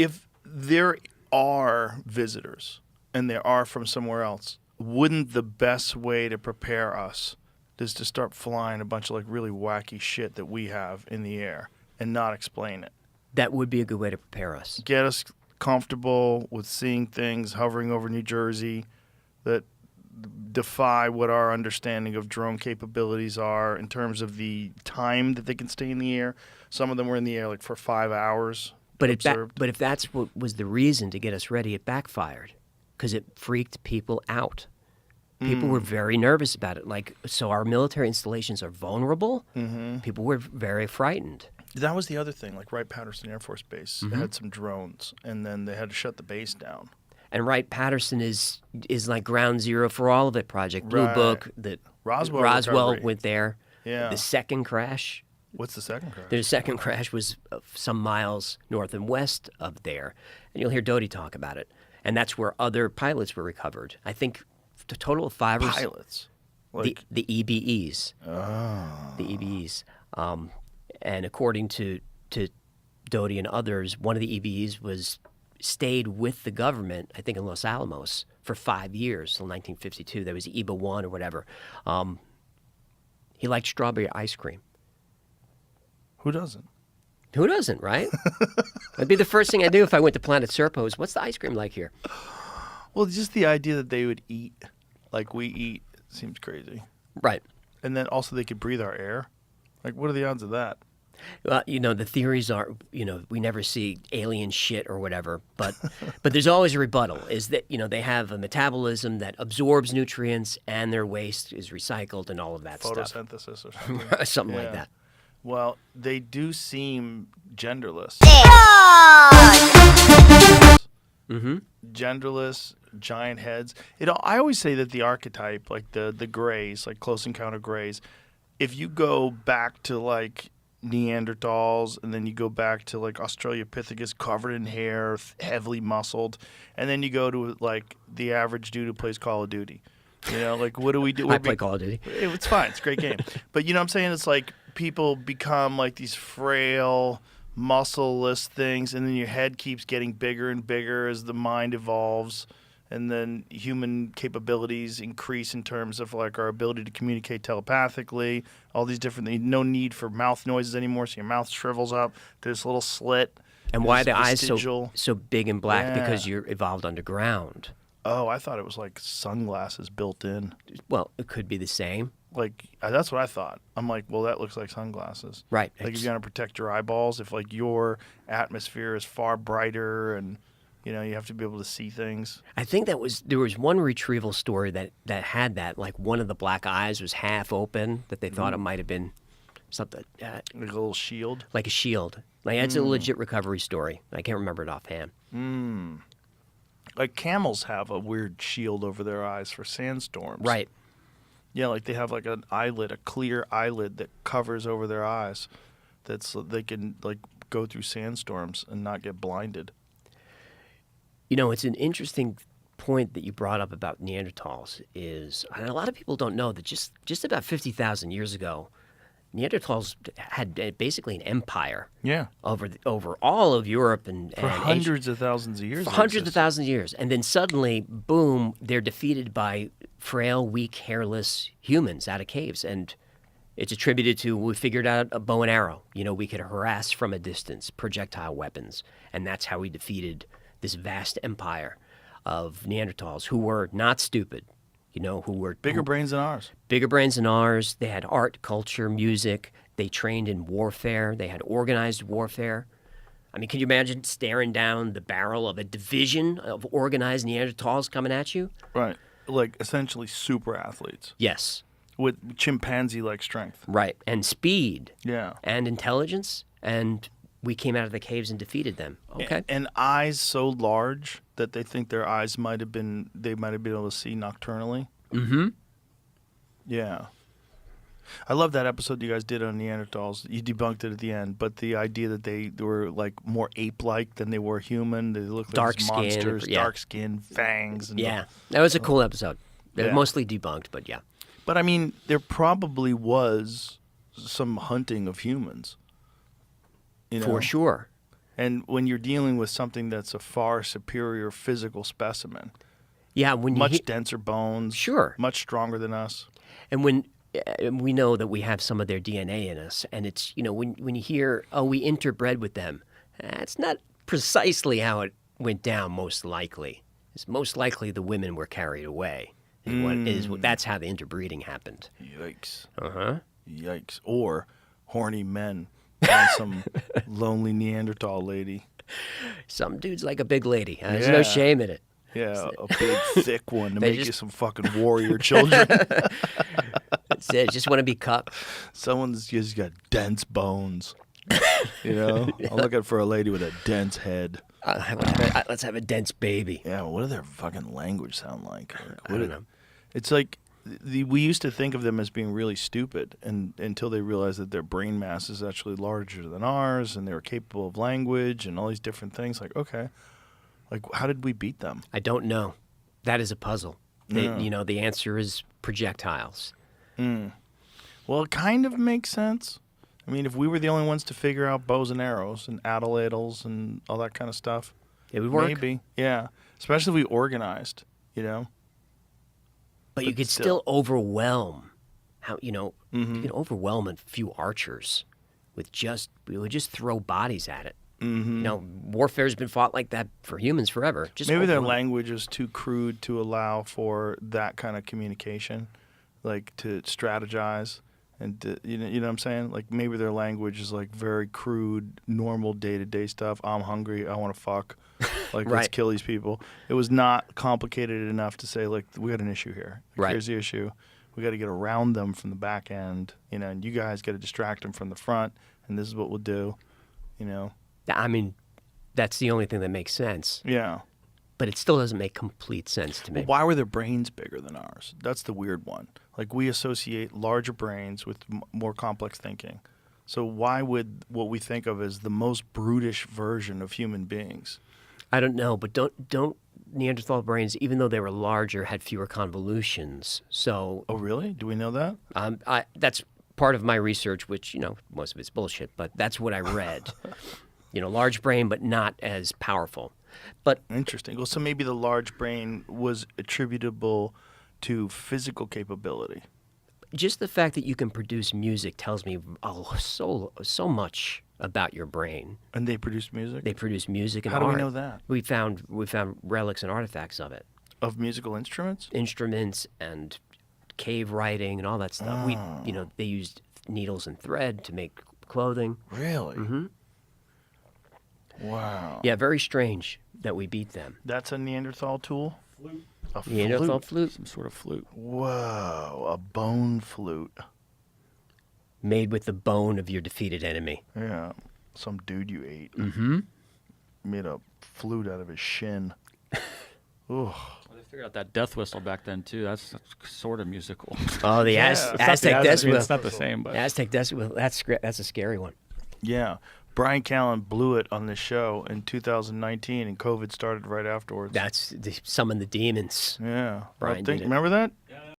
If there are visitors and they are from somewhere else, wouldn't the best way to prepare us is to start flying a bunch of like really wacky shit that we have in the air and not explain it? That would be a good way to prepare us. Get us comfortable with seeing things hovering over New Jersey that defy what our understanding of drone capabilities are in terms of the time that they can stay in the air. Some of them were in the air like for 5 hours. But if that's what was the reason to get us ready, it backfired because it freaked people out. People were very nervous about it. Like, so our military installations are vulnerable. People were very frightened. That was the other thing. Like Wright-Patterson Air Force Base had some drones, and then they had to shut the base down. And Wright-Patterson is like ground zero for all of it. Project Blue Book, that Roswell went there. Yeah. The second crash. What's the second crash? The second crash was some miles north and west of there. And you'll hear Doty talk about it. And that's where other pilots were recovered. I think a total of 5 or pilots. Like the EBEs. Oh. The EBEs. And according to Doty and others, one of the EBEs stayed with the government, I think in Los Alamos, for 5 years, till 1952. There was EBA 1 or whatever. He liked strawberry ice cream. Who doesn't? Who doesn't, right? That'd be the first thing I do if I went to Planet Serpos. What's the ice cream like here? Well, just the idea that they would eat like we eat seems crazy. Right. And then also they could breathe our air. Like, what are the odds of that? Well, the theories are, we never see alien shit or whatever, but there's always a rebuttal, is that, they have a metabolism that absorbs nutrients and their waste is recycled and all of that stuff. Photosynthesis or something. Something like that. Well, they do seem genderless. Genderless, giant heads. I always say that the archetype, like the Greys, like Close Encounter Greys, if you go back to like Neanderthals and then you go back to like Australopithecus covered in hair, heavily muscled, and then you go to like the average dude who plays Call of Duty. Like what do we do? I play Call of Duty. It's fine. It's a great game. But you know what I'm saying? It's like people become like these frail, muscleless things, and then your head keeps getting bigger and bigger as the mind evolves, and then human capabilities increase in terms of like our ability to communicate telepathically, all these different things. No need for mouth noises anymore, so your mouth shrivels up to this little slit. And why are the eyes so big and black? Yeah. Because you're evolved underground. Oh, I thought it was like sunglasses built in. Well, it could be the same. Like, that's what I thought. I'm like, well, that looks like sunglasses. Right. Like, if you're going to protect your eyeballs, if, like, your atmosphere is far brighter and, you have to be able to see things. I think there was one retrieval story that had that. Like, one of the black eyes was half open, that they thought it might have been something. Like a little shield? Like a shield. Like, that's a legit recovery story. I can't remember it offhand. Like, camels have a weird shield over their eyes for sandstorms. Right. Yeah, like they have like an eyelid, a clear eyelid that covers over their eyes. They can like go through sandstorms and not get blinded. It's an interesting point that you brought up about Neanderthals and a lot of people don't know that just about 50,000 years ago, Neanderthals had basically an empire. Yeah. Over all of Europe and for hundreds of thousands of years. For hundreds of thousands of years. And then suddenly, boom, they're defeated by frail, weak, hairless humans out of caves. And it's attributed to, we figured out a bow and arrow. We could harass from a distance, projectile weapons. And that's how we defeated this vast empire of Neanderthals who were not stupid. Who were bigger brains than ours. Bigger brains than ours. They had art, culture, music. They trained in warfare. They had organized warfare. I mean, can you imagine staring down the barrel of a division of organized Neanderthals coming at you? Right. Like essentially super athletes. Yes. With chimpanzee-like strength. Right. And speed. Yeah. And intelligence. And we came out of the caves and defeated them. Okay. And eyes so large that they think their eyes might have been able to see nocturnally. Mm-hmm. Yeah. I love that episode you guys did on Neanderthals. You debunked it at the end, but the idea that they were like more ape-like than they were human. They looked like dark monsters, skin, yeah. dark skin, fangs. And yeah. That was a cool episode. They're Yeah. mostly debunked, but yeah. But I mean, there probably was some hunting of humans. For sure. And when you're dealing with something that's a far superior physical specimen, Yeah, when you much denser bones, Sure. much stronger than us. And when we know that we have some of their DNA in us, and it's, when you hear, oh, we interbred with them, that's not precisely how it went down. Most likely, it's most likely the women were carried away. That's how the interbreeding happened. Yikes! Yikes! Or horny men and some lonely Neanderthal lady. Some dudes like a big lady. There's no shame in it. Yeah, a big thick one to They make you just- some fucking warrior children. That's it. Just want to be cupped. Someone's just got dense bones. I'm looking for a lady with a dense head. Let's have a dense baby. Yeah, what does their fucking language sound like? I don't know. It's like we used to think of them as being really stupid, and until they realized that their brain mass is actually larger than ours, and they were capable of language and all these different things. Like, okay, like how did we beat them? I don't know. That is a puzzle. The answer is projectiles. Well, it kind of makes sense. I mean, if we were the only ones to figure out bows and arrows and atlatls and all that kind of stuff, It would work. maybe, yeah. Especially if we organized, But you But could still. still overwhelm. You Mm-hmm. can overwhelm a few archers we would just throw bodies at it. Warfare's been fought like that for humans forever. Just Maybe their overwhelm. language is too crude to allow for that kind of communication, like to strategize and to, you know what I'm saying? Like maybe their language is like very crude, normal day-to-day stuff. I'm hungry. I want to fuck. Like let's Right. kill these people. It was not complicated enough to say like we got an issue here. Like, Right. Here's the issue. We got to get around them from the back end, and you guys got to distract them from the front, and this is what we'll do, I mean, that's the only thing that makes sense. Yeah. But it still doesn't make complete sense to me. Well, why were their brains bigger than ours? That's the weird one. Like we associate larger brains with more complex thinking. So why would what we think of as the most brutish version of human beings? I don't know, but don't Neanderthal brains, even though they were larger, had fewer convolutions. So Oh, really? Do we know that? that's part of my research, which most of it's bullshit, but that's what I read. Large brain, but not as powerful. But Interesting. Well, so maybe the large brain was attributable to physical capability. just the fact that you can produce music tells me so much about your brain. And they produced music? They produce music and How do we art. know that? We found relics and artifacts of it, Of musical instruments? instruments and cave writing and all that stuff. They used needles and thread to make clothing. Really? Mm-hmm. Wow. Yeah, very strange that we beat them. That's a Neanderthal tool? Flute. A Neanderthal flute Some sort of flute. Whoa, a bone flute. made with the bone of your defeated enemy. Yeah, some dude you ate. Mm-hmm. Made a flute out of his shin. Ooh. Well, they figured out that death whistle back then too. That's sort of musical. Oh, the Yeah. It's not Aztec the- death wheel. It's not the same, but Aztec death wheel. That's a scary one. Yeah. Brian Callen blew it on this show in 2019, and COVID started right afterwards. That's summon the demons. Yeah. Brian did it. Remember that?